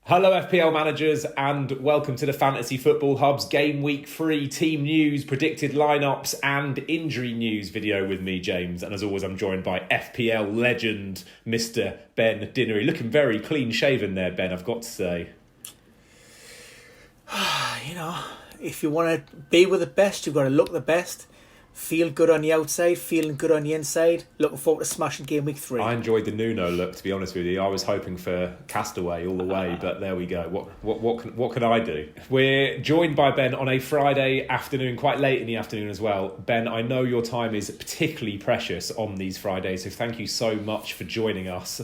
Hello FPL managers and welcome to the Fantasy Football Hub's Game Week 3 team news, predicted lineups and injury news video with me, James. And as always, I'm joined by FPL legend, Mr. Ben Dinnery. Looking very clean shaven there, Ben, I've got to say. If you want to be with the best, you've got to look the best. Feel good on the outside, feeling good on the inside. Looking forward to smashing Game Week 3. I enjoyed the Nuno look, to be honest with you. I was hoping for Castaway all the way, but there we go. What can I do? We're joined by Ben on a Friday afternoon, quite late in the afternoon as well. Ben, I know your time is particularly precious on these Fridays, so thank you so much for joining us.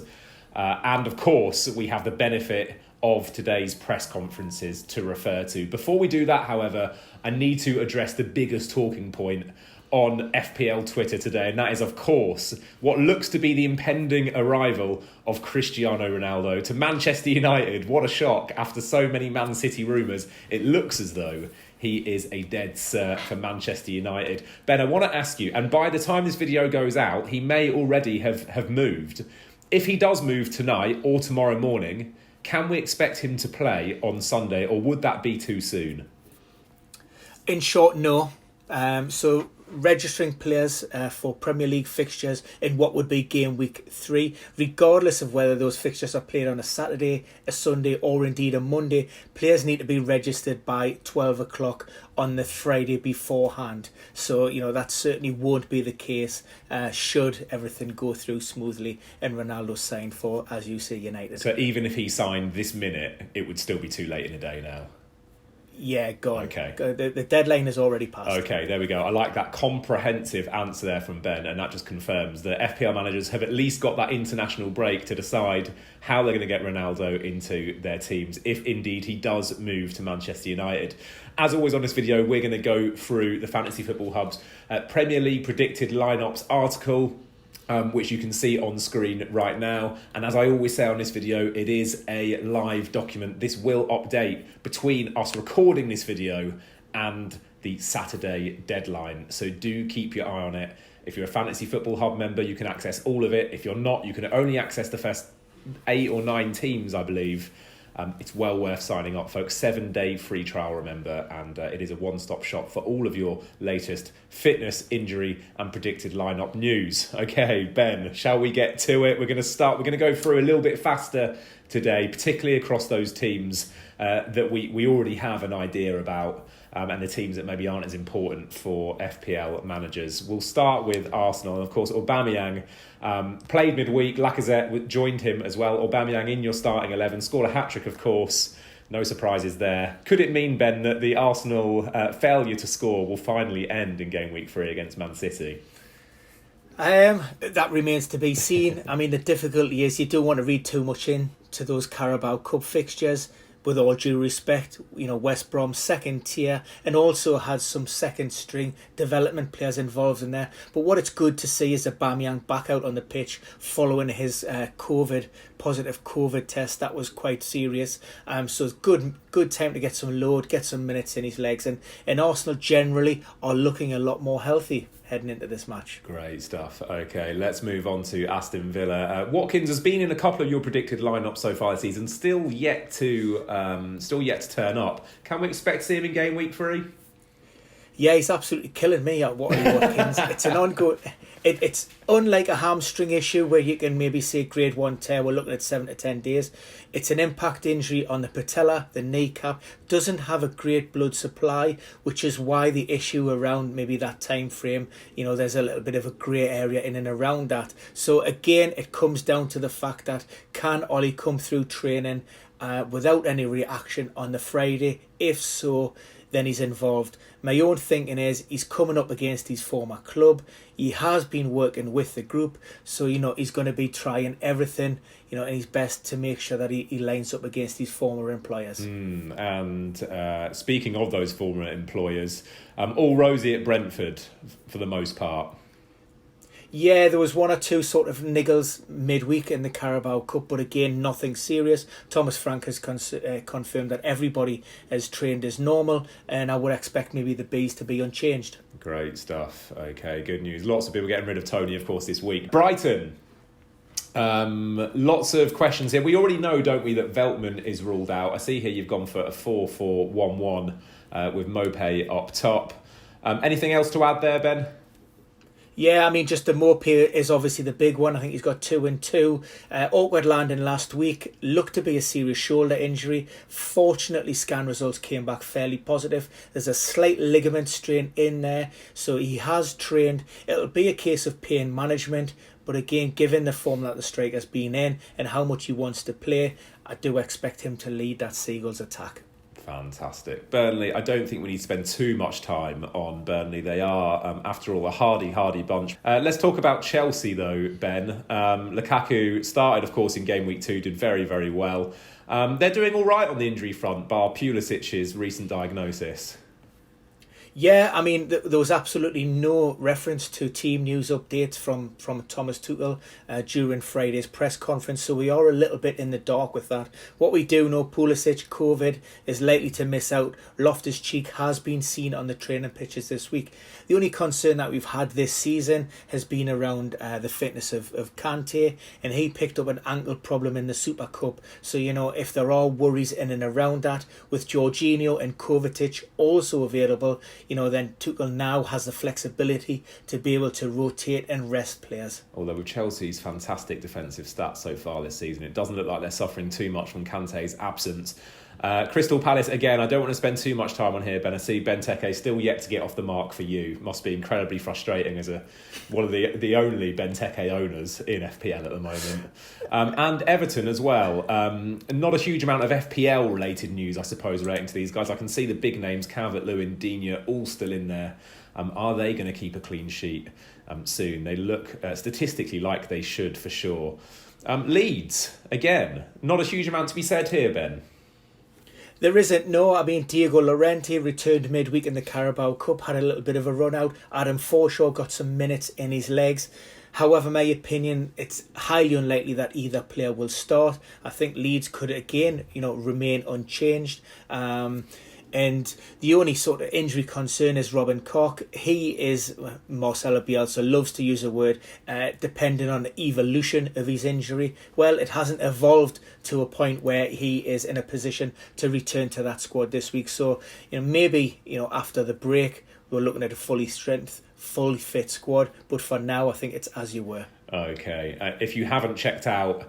And of course, we have the benefit of today's press conferences to refer to. Before we do that, however, I need to address the biggest talking point on FPL Twitter today, and that is, of course, what looks to be the impending arrival of Cristiano Ronaldo to Manchester United. What a shock. After so many Man City rumours, it looks as though he is a dead cert for Manchester United. Ben, I want to ask you, and by the time this video goes out, he may already have moved. If he does move tonight or tomorrow morning, can we expect him to play on Sunday, or would that be too soon? In short, no. So registering players for Premier League fixtures in what would be Game Week 3, regardless of whether those fixtures are played on a Saturday, a Sunday or indeed a Monday, players need to be registered by 12 o'clock on the Friday beforehand. So, that certainly won't be the case should everything go through smoothly and Ronaldo sign for, as you say, United. So even if he signed this minute, it would still be too late in the day now? Yeah, gone. Okay. The deadline is already passed. Okay, there we go. I like that comprehensive answer there from Ben, and that just confirms that FPL managers have at least got that international break to decide how they're going to get Ronaldo into their teams, if indeed he does move to Manchester United. As always on this video, we're going to go through the Fantasy Football Hub's Premier League predicted lineups article, which you can see on screen right now. And as I always say on this video, it is a live document. This will update between us recording this video and the Saturday deadline. So do keep your eye on it. If you're a Fantasy Football Hub member, you can access all of it. If you're not, you can only access the first 8 or 9 teams, I believe. It's well worth signing up, folks. 7-day free trial, remember, and it is a one-stop shop for all of your latest fitness, injury and predicted lineup news. Okay, Ben, shall we get to it? We're going to go through a little bit faster today, particularly across those teams that we already have an idea about, and the teams that maybe aren't as important for FPL managers. We'll start with Arsenal. And of course, Aubameyang played midweek. Lacazette joined him as well. Aubameyang in your starting 11. Scored a hat-trick, of course. No surprises there. Could it mean, Ben, that the Arsenal failure to score will finally end in Game Week 3 against Man City? That remains to be seen. I mean, the difficulty is you don't want to read too much into those Carabao Cup fixtures. With all due respect, West Brom second tier and also had some second string development players involved in there. But what it's good to see is Aubameyang back out on the pitch following his positive COVID test. That was quite serious. So it's good time to get some load, get some minutes in his legs. And Arsenal generally are looking a lot more healthy heading into this match. Great stuff. Okay, let's move on to Aston Villa. Watkins has been in a couple of your predicted lineups so far this season, still yet to turn up. Can we expect to see him in Game Week 3? Yeah, he's absolutely killing me at Watkins. It's an ongoing. It's unlike a hamstring issue where you can maybe say grade 1 tear. We're looking at 7 to 10 days. It's an impact injury on the patella, the kneecap. Doesn't have a great blood supply, which is why the issue around maybe that time frame. There's a little bit of a grey area in and around that. So again, it comes down to the fact that can Ollie come through training without any reaction on the Friday? If so, then he's involved. My own thinking is he's coming up against his former club. He has been working with the group, so he's going to be trying everything in his best to make sure that he lines up against his former employers. And speaking of those former employers, all rosy at Brentford for the most part. Yeah, there was one or two sort of niggles midweek in the Carabao Cup, but again, nothing serious. Thomas Frank has confirmed that everybody has trained as normal, and I would expect maybe the Bees to be unchanged. Great stuff. Okay, good news. Lots of people getting rid of Tony, of course, this week. Brighton. Lots of questions here. We already know, don't we, that Veltman is ruled out. I see here you've gone for a 4-4-1-1 with Mopé up top. Anything else to add there, Ben? Yeah, I mean, just the Mope is obviously the big one. I think he's got 2 and 2. Awkward landing last week. Looked to be a serious shoulder injury. Fortunately, scan results came back fairly positive. There's a slight ligament strain in there, so he has trained. It'll be a case of pain management, but again, given the form that the striker's been in and how much he wants to play, I do expect him to lead that Seagulls attack. Fantastic. Burnley, I don't think we need to spend too much time on Burnley. They are, after all, a hardy bunch. Let's talk about Chelsea, though, Ben. Lukaku started, of course, in game week 2, did very, very well. They're doing all right on the injury front, bar Pulisic's recent diagnosis. Yeah, I mean, there was absolutely no reference to team news updates from Thomas Tuchel during Friday's press conference, so we are a little bit in the dark with that. What we do know, Pulisic, COVID, is likely to miss out. Loftus-Cheek has been seen on the training pitches this week. The only concern that we've had this season has been around the fitness of Kante, and he picked up an ankle problem in the Super Cup. So, you know, if there are worries in and around that, with Jorginho and Kovacic also available, you know, then Tuchel now has the flexibility to be able to rotate and rest players. Although with Chelsea's fantastic defensive stats so far this season, it doesn't look like they're suffering too much from Kante's absence. Crystal Palace, again, I don't want to spend too much time on here, Ben. I see Benteke still yet to get off the mark for you. Must be incredibly frustrating as one of the only Benteke owners in FPL at the moment. And Everton as well. Not a huge amount of FPL-related news, I suppose, relating to these guys. I can see the big names, Calvert-Lewin, Digne, all still in there. Are they going to keep a clean sheet soon? They look statistically like they should, for sure. Leeds, again, not a huge amount to be said here, Ben. There isn't, no. I mean, Diego Llorente returned midweek in the Carabao Cup, had a little bit of a run out. Adam Forshaw got some minutes in his legs. However, my opinion, it's highly unlikely that either player will start. I think Leeds could again, you know, remain unchanged. And the only sort of injury concern is Robin Koch. He is, Marcelo Bielsa loves to use a word, depending on the evolution of his injury. Well, it hasn't evolved to a point where he is in a position to return to that squad this week. So, you know, maybe, you know, after the break, we're looking at a fully fit squad. But for now, I think it's as you were. Okay. If you haven't checked out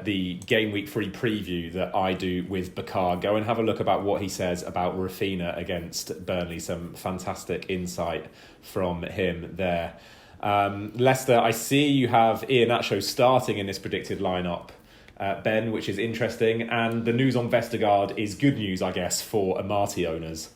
the Gameweek 3 preview that I do with Bakar, go and have a look about what he says about Rafinha against Burnley. Some fantastic insight from him there. Leicester, I see you have Iheanacho starting in this predicted lineup, Ben, which is interesting. And the news on Vestergaard is good news, I guess, for Amati owners.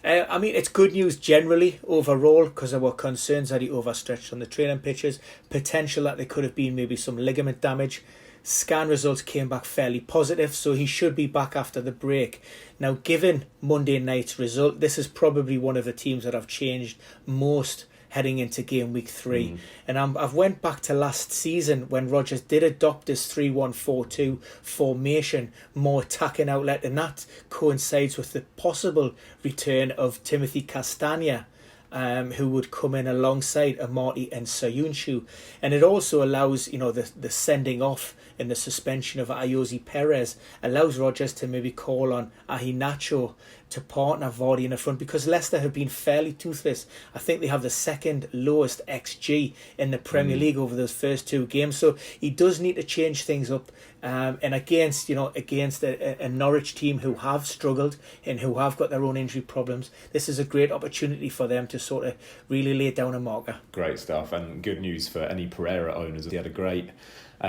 I mean, it's good news generally overall, because there were concerns that he overstretched on the training pitches, potential that there could have been maybe some ligament damage. Scan results came back fairly positive, so he should be back after the break. Now, given Monday night's result, this is probably one of the teams that have changed most heading into game week 3. And I've went back to last season when Rodgers did adopt this 3-1-4-2 formation, more attacking outlet, and that coincides with the possible return of Timothy Castagna, who would come in alongside Amati and Soyuncu. And it also allows, you know, the sending off and the suspension of Ayoze Perez allows Rodgers to maybe call on Iheanacho to partner Vardy in the front, because Leicester have been fairly toothless. I think they have the second lowest XG in the Premier League over those first 2 games. So he does need to change things up. And against a Norwich team who have struggled and who have got their own injury problems, this is a great opportunity for them to sort of really lay down a marker. Great stuff, and good news for any Pereira owners. He had a great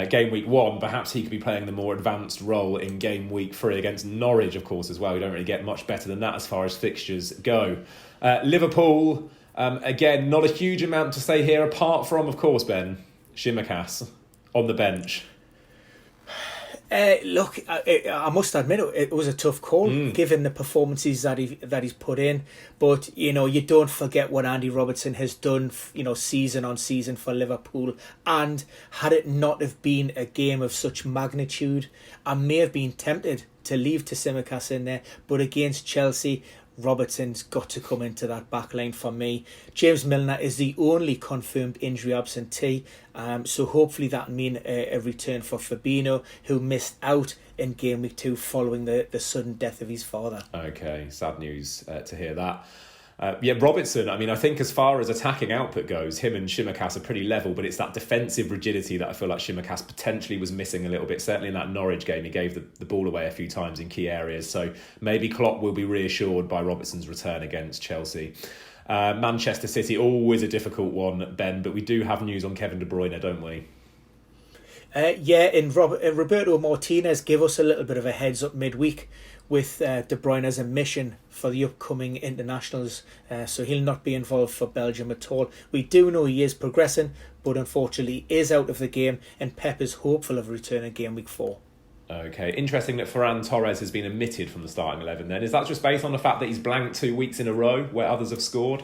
game week 1. Perhaps he could be playing the more advanced role in game week 3 against Norwich, of course, as well. We don't really get much better than that as far as fixtures go. Liverpool, again, not a huge amount to say here, apart from, of course, Ben, Shimikas on the bench. Look, I must admit it was a tough call given the performances that he's put in. But you know, you don't forget what Andy Robertson has done, you know, season on season for Liverpool. And had it not have been a game of such magnitude, I may have been tempted to leave Tsimikas in there. But against Chelsea, Robertson's got to come into that back line for me. James Milner is the only confirmed injury absentee, so hopefully that'll mean a return for Fabinho, who missed out in game week 2 following the sudden death of his father. Okay, sad news to hear that. Robertson, I mean, I think as far as attacking output goes, him and Tsimikas are pretty level, but it's that defensive rigidity that I feel like Tsimikas potentially was missing a little bit. Certainly in that Norwich game, he gave the ball away a few times in key areas. So maybe Klopp will be reassured by Robertson's return against Chelsea. Manchester City, always a difficult one, Ben, but we do have news on Kevin De Bruyne, don't we? And Roberto Martinez gave us a little bit of a heads up midweek with De Bruyne's omission for the upcoming internationals, so he'll not be involved for Belgium at all. We do know he is progressing, but unfortunately is out of the game, and Pep is hopeful of returning game week 4. Okay, interesting that Ferran Torres has been omitted from the starting 11 then. Is that just based on the fact that he's blanked 2 weeks in a row where others have scored?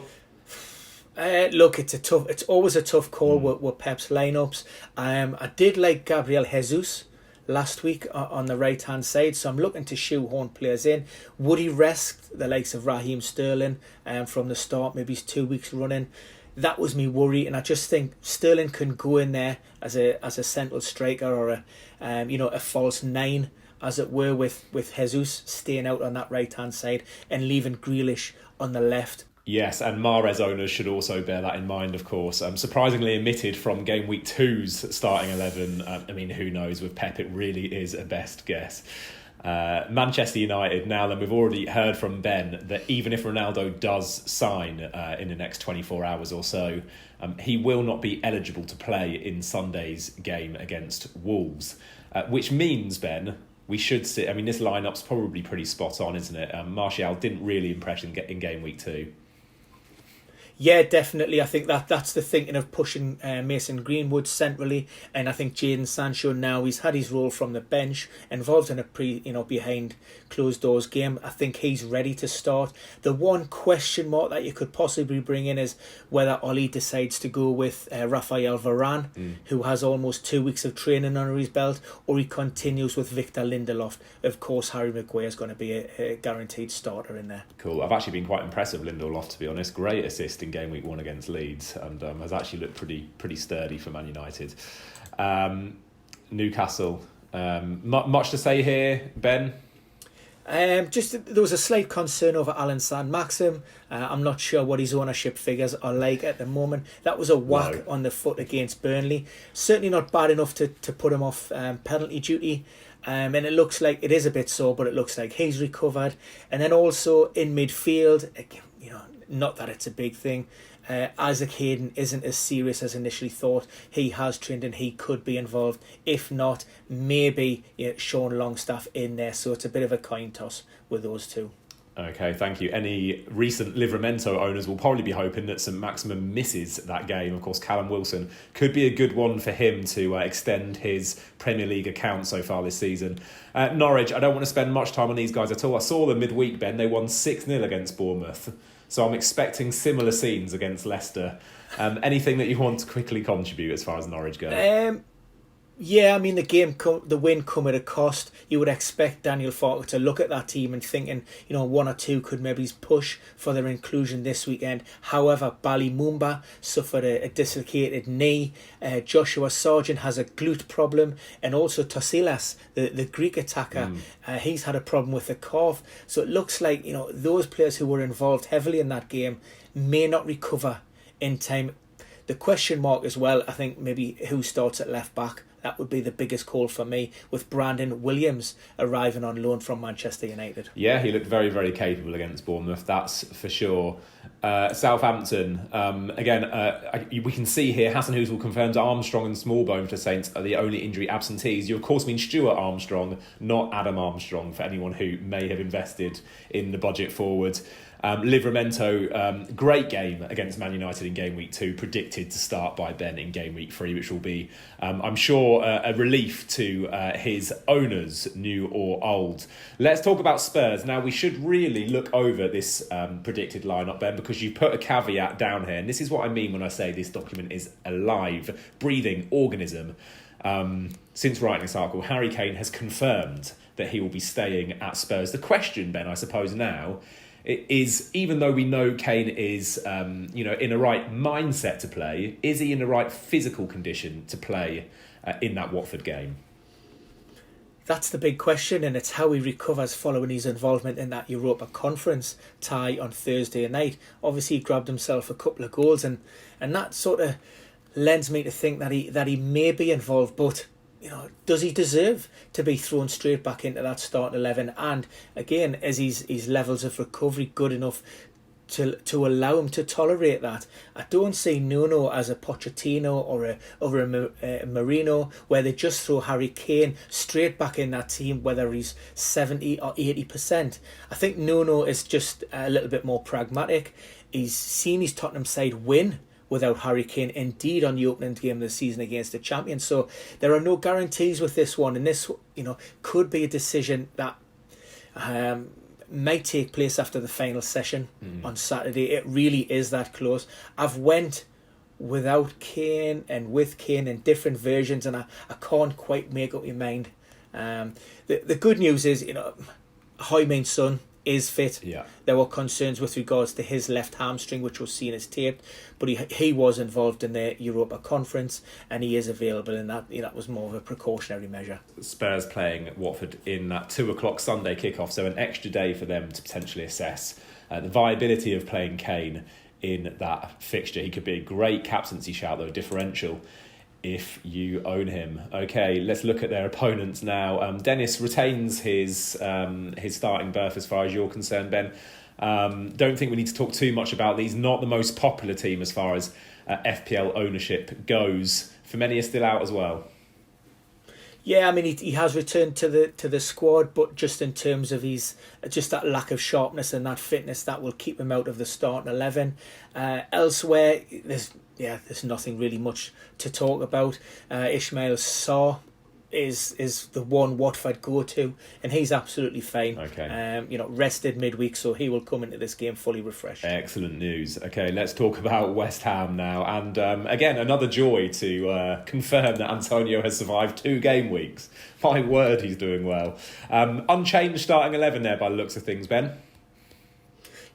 Look, it's always a tough call with Pep's lineups. I did like Gabriel Jesus last week on the right hand side, so I'm looking to shoehorn players in. Would he rest the likes of Raheem Sterling from the start? Maybe he's 2 weeks running. That was me worry, and I just think Sterling can go in there as a central striker or a false 9, as it were, with Jesus staying out on that right hand side and leaving Grealish on the left. Yes, and Mahrez owners should also bear that in mind, of course. Surprisingly omitted from Game Week 2's starting 11. I mean, who knows? With Pep, it really is a best guess. Manchester United, now then, we've already heard from Ben that even if Ronaldo does sign in the next 24 hours or so, he will not be eligible to play in Sunday's game against Wolves. Which means, Ben, we should see... I mean, this lineup's probably pretty spot on, isn't it? Martial didn't really impress in Game Week 2. Yeah, definitely. I think that's the thinking of pushing Mason Greenwood centrally, and I think Jadon Sancho now, he's had his role from the bench, involved in a behind closed doors game. I think he's ready to start. The one question mark that you could possibly bring in is whether Oli decides to go with Rafael Varane, who has almost 2 weeks of training under his belt, or he continues with Victor Lindelof. Of course, Harry Maguire is going to be a guaranteed starter in there. Cool. I've actually been quite impressed with Lindelof, to be honest. Great assist in Game Week 1 against Leeds, and has actually looked pretty sturdy for Man United. Newcastle, much to say here, Ben? Just there was a slight concern over Alan Saint-Maxim. I'm not sure what his ownership figures are like at the moment. That was a whack on the foot against Burnley. Certainly not bad enough to put him off penalty duty. And it looks like it is a bit sore, but it looks like he's recovered. And then also in midfield, not that it's a big thing. Isaac Hayden isn't as serious as initially thought. He has trained and he could be involved. If not, maybe Sean Longstaff in there. So it's a bit of a coin toss with those two. Okay, thank you. Any recent Livramento owners will probably be hoping that St Maximin misses that game. Of course, Callum Wilson could be a good one for him to extend his Premier League account so far this season. Norwich, I don't want to spend much time on these guys at all. I saw them midweek, Ben. They won 6-0 against Bournemouth. So I'm expecting similar scenes against Leicester. Anything that you want to quickly contribute as far as Norwich go? Yeah, I mean, the win come at a cost. You would expect Daniel Farke to look at that team and thinking, one or two could maybe push for their inclusion this weekend. However, Ballymumba suffered a dislocated knee. Joshua Sargent has a glute problem, and also Tosilas, the Greek attacker, he's had a problem with the calf. So it looks like those players who were involved heavily in that game may not recover in time. The question mark as well, I think maybe who starts at left back. That would be the biggest call for me, with Brandon Williams arriving on loan from Manchester United. Yeah, he looked very, very capable against Bournemouth, that's for sure. Southampton, we can see here Hassan Huzel confirms Armstrong and Smallbone for Saints are the only injury absentees. You of course mean Stuart Armstrong, not Adam Armstrong, for anyone who may have invested in the budget forward. Livramento, great game against Man United in Game Week 2, predicted to start by Ben in Game Week 3, which will be, I'm sure, a relief to his owners, new or old. Let's talk about Spurs. Now, we should really look over this predicted lineup, Ben, because you put a caveat down here, and this is what I mean when I say this document is a live, breathing organism. Since writing this article, Harry Kane has confirmed that he will be staying at Spurs. The question, Ben, I suppose now, even though we know Kane is, in the right mindset to play, is he in the right physical condition to play in that Watford game? That's the big question, and it's how he recovers following his involvement in that Europa Conference tie on Thursday night. Obviously, he grabbed himself a couple of goals, and that sort of lends me to think that he may be involved, but does he deserve to be thrown straight back into that starting 11? And again, is his levels of recovery good enough to allow him to tolerate that? I don't see Nuno as a Pochettino or a Marino, where they just throw Harry Kane straight back in that team, whether he's 70 or 80%. I think Nuno is just a little bit more pragmatic. He's seen his Tottenham side win without Harry Kane, indeed, on the opening game of the season against the champions. So there are no guarantees with this one, and this could be a decision that might take place after the final session on Saturday. It really is that close. I've went without Kane and with Kane in different versions, and I can't quite make up my mind. The good news is, Heung-min Son is fit. Yeah. There were concerns with regards to his left hamstring, which was seen as taped, but he was involved in the Europa Conference, and he is available, and that was more of a precautionary measure. Spurs playing Watford in that 2:00 Sunday kickoff, so an extra day for them to potentially assess the viability of playing Kane in that fixture. He could be a great captaincy shout, though, differential if you own him. Okay, let's look at their opponents now. Dennis retains his starting berth as far as you're concerned, Ben. Don't think we need to talk too much about these. Not the most popular team as far as FPL ownership goes. Firmino is still out as well. Yeah, I mean, he has returned to the squad, but just in terms of his just that lack of sharpness and that fitness, that will keep him out of the starting 11. Elsewhere, there's nothing really much to talk about. Ismail Sarr is the one Watford go to, and he's absolutely fine. Okay. Rested midweek, so he will come into this game fully refreshed. Excellent news. Okay, let's talk about West Ham now, and again, another joy to confirm that Antonio has survived 2 game weeks. My word, he's doing well. Unchanged starting 11 there by the looks of things, Ben.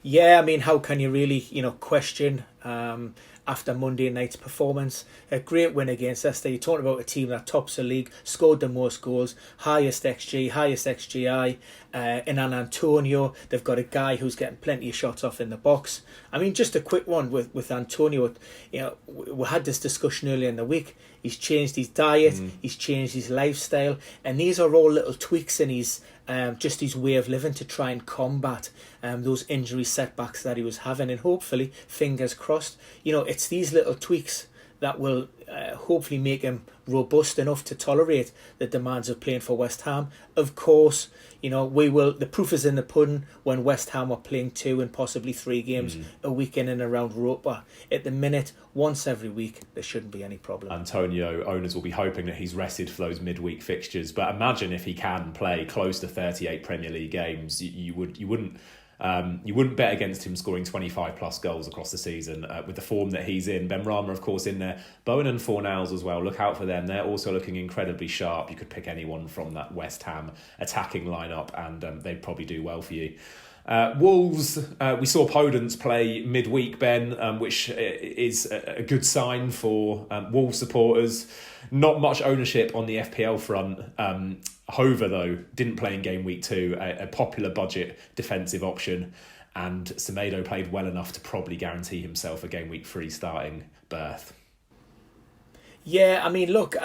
Yeah, I mean, how can you really question after Monday night's performance? A great win against Leicester. You're talking about a team that tops the league, scored the most goals, highest XG, highest XGI, and on Antonio, they've got a guy who's getting plenty of shots off in the box. I mean, just a quick one with Antonio. We had this discussion earlier in the week. He's changed his diet, he's changed his lifestyle, and these are all little tweaks in his just his way of living to try and combat those injury setbacks that he was having. And hopefully, fingers crossed, it's these little tweaks that will hopefully make him robust enough to tolerate the demands of playing for West Ham. Of course, the proof is in the pudding when West Ham are playing 2 and possibly 3 games a week in and around Europa. At the minute, once every week, there shouldn't be any problem. Antonio owners will be hoping that he's rested for those midweek fixtures, but imagine if he can play close to 38 Premier League games, you wouldn't bet against him scoring 25 plus goals across the season with the form that he's in. Ben Rama, of course, in there. Bowen and Fornals as well. Look out for them. They're also looking incredibly sharp. You could pick anyone from that West Ham attacking lineup, and they'd probably do well for you. Wolves, we saw Podence play midweek, Ben, which is a good sign for Wolves supporters. Not much ownership on the FPL front. Hover, though, didn't play in game week 2, a popular budget defensive option, and Semedo played well enough to probably guarantee himself a game week 3 starting berth. Yeah, I mean, look,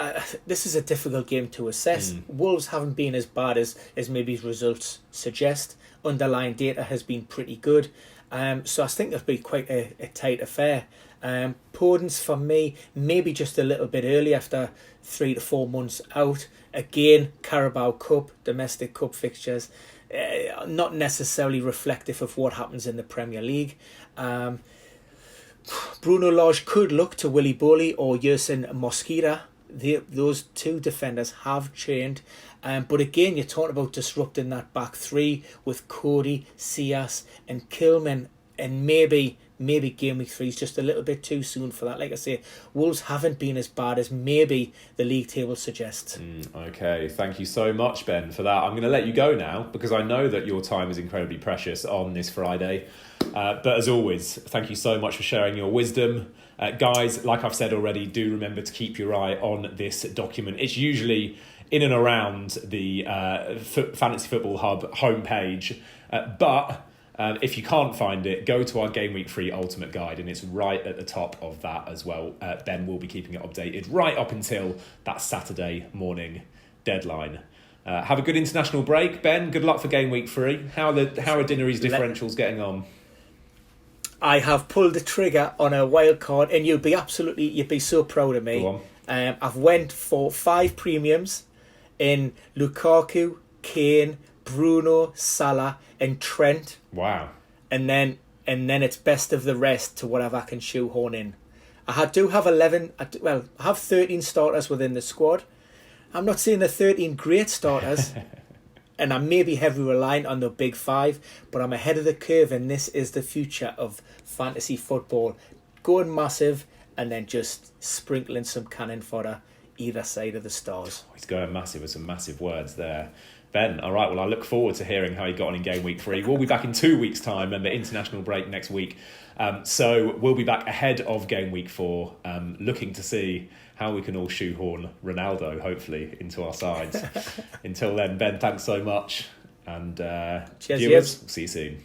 this is a difficult game to assess. Wolves haven't been as bad as maybe results suggest. Underlying data has been pretty good. So I think it'll be quite a tight affair. Podence for me, maybe just a little bit early after 3 to 4 months out. Again, Carabao Cup, domestic cup fixtures, not necessarily reflective of what happens in the Premier League. Bruno Lage could look to Willy Bolly or Yersin Mosquera. Those 2 defenders have trained. But again, you're talking about disrupting that back 3 with Cody, Cias and Kilman, and maybe maybe game week 3 is just a little bit too soon for that. Like I say, Wolves haven't been as bad as maybe the league table suggests. Okay, thank you so much, Ben, for that. I'm going to let you go now because I know that your time is incredibly precious on this Friday. But as always, thank you so much for sharing your wisdom. Guys, like I've said already, do remember to keep your eye on this document. It's usually in and around the Fantasy Football Hub homepage. But if you can't find it, go to our Game Week 3 Ultimate Guide, and it's right at the top of that as well. Ben will be keeping it updated right up until that Saturday morning deadline. Have a good international break, Ben. Good luck for Game Week 3. How are Dinnery's differentials getting on? I have pulled the trigger on a wild card, and you'd be so proud of me. Go on. I've went for 5 premiums in Lukaku, Kane, Bruno, Salah, and Trent. Wow. And then it's best of the rest to whatever I can shoehorn in. I do have 11. I have 13 starters within the squad. I'm not saying they're 13 great starters. And I may be heavily reliant on the big 5, but I'm ahead of the curve, and this is the future of fantasy football. Going massive and then just sprinkling some cannon fodder either side of the stars. He's going massive with some massive words there. Ben, all right, well, I look forward to hearing how you got on in Game Week 3. We'll be back in 2 weeks' time and the international break next week. So we'll be back ahead of Game Week 4, looking to see how we can all shoehorn Ronaldo, hopefully, into our sides. Until then, Ben, thanks so much. And cheers, viewers, see you soon.